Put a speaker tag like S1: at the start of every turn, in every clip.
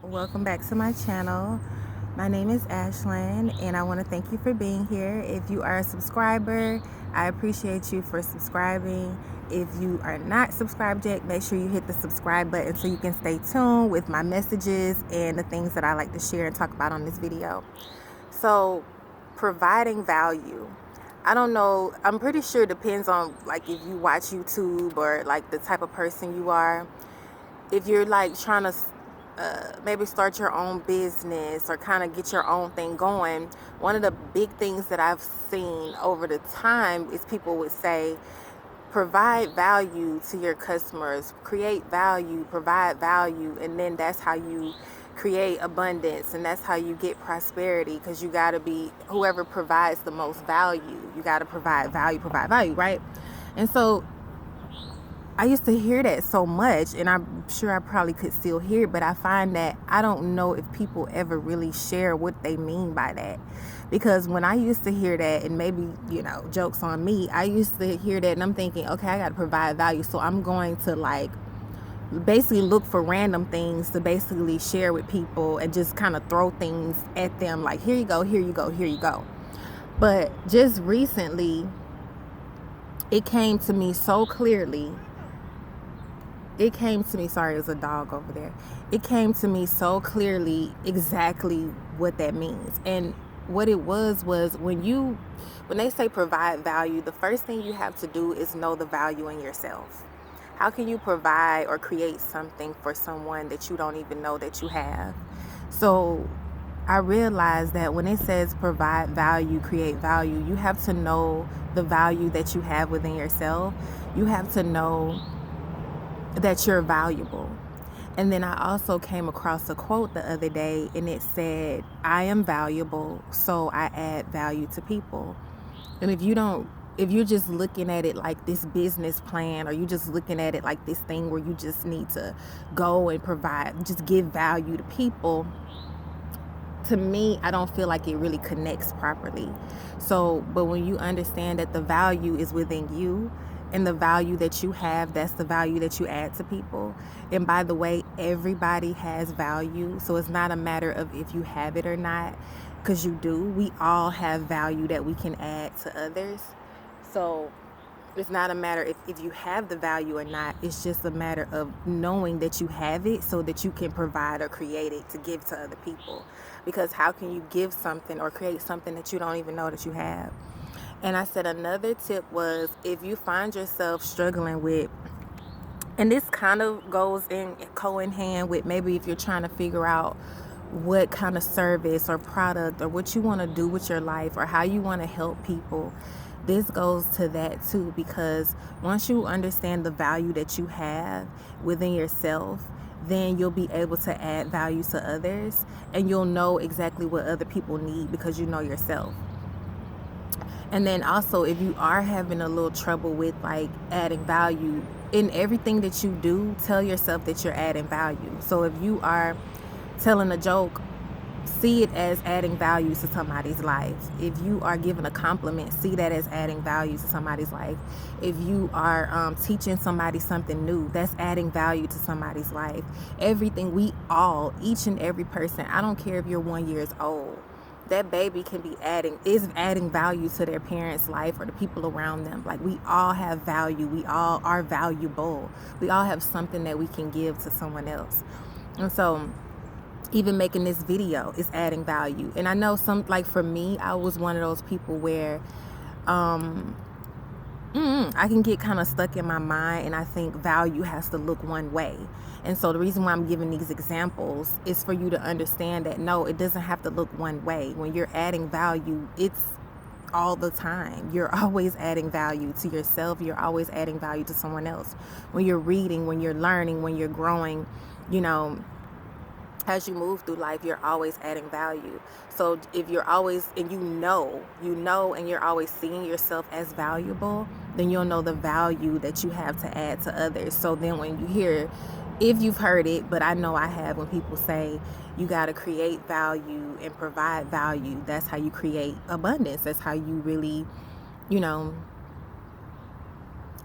S1: Welcome back to my channel. My name is Ashlyn and I want to thank you for being here. If you are a subscriber, I appreciate you for subscribing. If you are not subscribed yet, make sure you hit the subscribe button so you can stay tuned with my messages and the things that I like to share and talk about on this video. So, providing value. I don't know, I'm pretty sure it depends on like if you watch YouTube or like the type of person you are. If you're like trying to maybe start your own business or kind of get your own thing going, one of the big things that I've seen over the time is people would say, provide value to your customers, create value, provide value, and then that's how you create abundance and that's how you get prosperity, because you got to be whoever provides the most value. You got to provide value, right? And so I used to hear that so much, and I'm sure I probably could still hear it, but I find that I don't know if people ever really share what they mean by that. Because when I used to hear that, and maybe, joke's on me, I used to hear that and I'm thinking, okay, I got to provide value. So I'm going to like basically look for random things to basically share with people and just kind of throw things at them like, here you go, here you go, here you go. But just recently, it came to me so clearly. Sorry, there's a dog over there. It came to me so clearly exactly what that means. And what it was when they say provide value, the first thing you have to do is know the value in yourself. How can you provide or create something for someone that you don't even know that you have? So I realized that when it says provide value, create value, you have to know the value that you have within yourself. You have to know that you're valuable. And then I also came across a quote the other day, and it said, I am valuable, so I add value to people. And if you're just looking at it like this business plan, or you just looking at it like this thing where you just need to go and provide, just give value to people, to me, I don't feel like it really connects properly. So, but when you understand that the value is within you, and the value that you have, that's the value that you add to people. And by the way, everybody has value. So it's not a matter of if you have it or not, because you do. We all have value that we can add to others. So it's not a matter if you have the value or not. It's just a matter of knowing that you have it so that you can provide or create it to give to other people. Because how can you give something or create something that you don't even know that you have? And I said another tip was, if you find yourself struggling with, and this kind of goes in hand with maybe if you're trying to figure out what kind of service or product or what you want to do with your life or how you want to help people, this goes to that too. Because once you understand the value that you have within yourself, then you'll be able to add value to others, and you'll know exactly what other people need because you know yourself. And then also, if you are having a little trouble with like adding value in everything that you do, tell yourself that you're adding value. So if you are telling a joke, see it as adding value to somebody's life. If you are giving a compliment, see that as adding value to somebody's life. If you are teaching somebody something new, that's adding value to somebody's life. Everything, each and every person, I don't care if you're 1 year old, that baby is adding value to their parents' life or the people around them. Like, we all have value. We all are valuable. We all have something that we can give to someone else. And so even making this video is adding value. And I know for me, I was one of those people where I can get kind of stuck in my mind, and I think value has to look one way. And so the reason why I'm giving these examples is for you to understand that no, it doesn't have to look one way. When you're adding value, it's all the time. You're always adding value to yourself. You're always adding value to someone else. When you're reading, when you're learning, when you're growing, as you move through life, you're always adding value. So if you're always, and you know, and you're always seeing yourself as valuable, then you'll know the value that you have to add to others. So then when you hear, if you've heard it, but I know I have, when people say you got to create value and provide value, that's how you create abundance. That's how you really,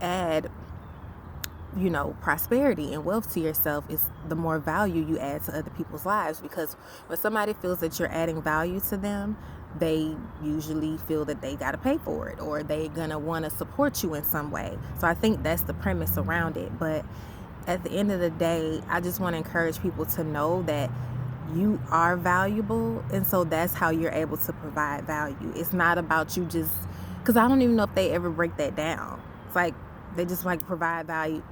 S1: add prosperity and wealth to yourself is the more value you add to other people's lives. Because when somebody feels that you're adding value to them, they usually feel that they got to pay for it, or they're going to want to support you in some way. So I think that's the premise around it. But at the end of the day, I just want to encourage people to know that you are valuable, and so that's how you're able to provide value. It's not about you just, because I don't even know if they ever break that down. It's like they just like provide value.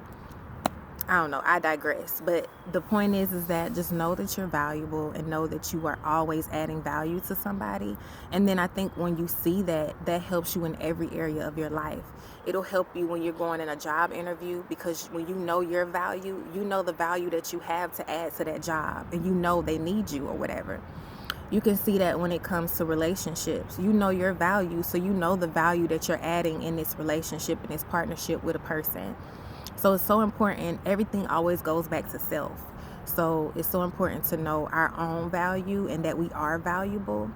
S1: I don't know, I digress. But the point is that just know that you're valuable and know that you are always adding value to somebody. And then I think when you see that, that helps you in every area of your life. It'll help you when you're going in a job interview, because when you know your value, you know the value that you have to add to that job, and you know they need you or whatever. You can see that when it comes to relationships. You know your value, so you know the value that you're adding in this relationship, in this partnership with a person. So it's so important. Everything always goes back to self. So it's so important to know our own value and that we are valuable.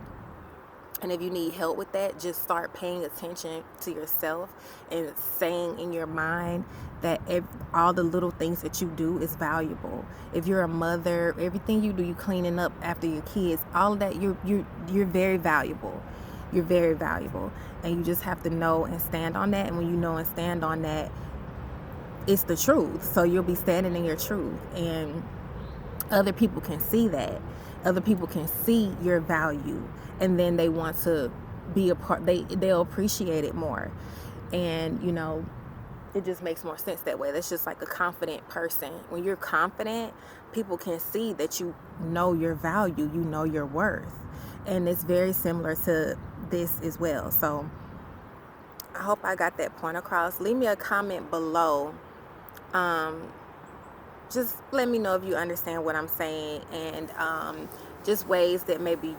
S1: And if you need help with that, just start paying attention to yourself and saying in your mind that all the little things that you do is valuable. If you're a mother, everything you do, you cleaning up after your kids, all of that, you're very valuable. You're very valuable. And you just have to know and stand on that. And when you know and stand on that, it's the truth. So you'll be standing in your truth, and other people can see that. Other people can see your value, and then they want to be a part. They'll appreciate it more, and it just makes more sense that way. That's just like a confident person. When you're confident, people can see that you know your value, you know your worth, and it's very similar to this as well. So I hope I got that point across. Leave me a comment below. Just let me know if you understand what I'm saying, and just ways that maybe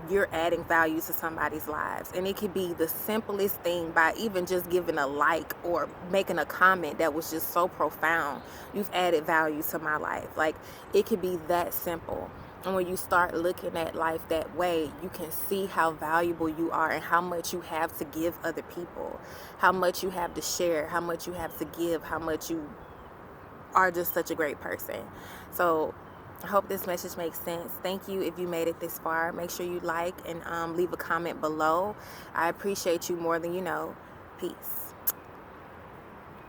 S1: you're adding value to somebody's lives. And it could be the simplest thing, by even just giving a like or making a comment that was just so profound. You've added value to my life. Like, it could be that simple. And when you start looking at life that way, you can see how valuable you are and how much you have to give other people, how much you have to share, how much you have to give, how much you are just such a great person. So I hope this message makes sense. Thank you if you made it this far. Make sure you like and leave a comment below. I appreciate you more than you know. Peace.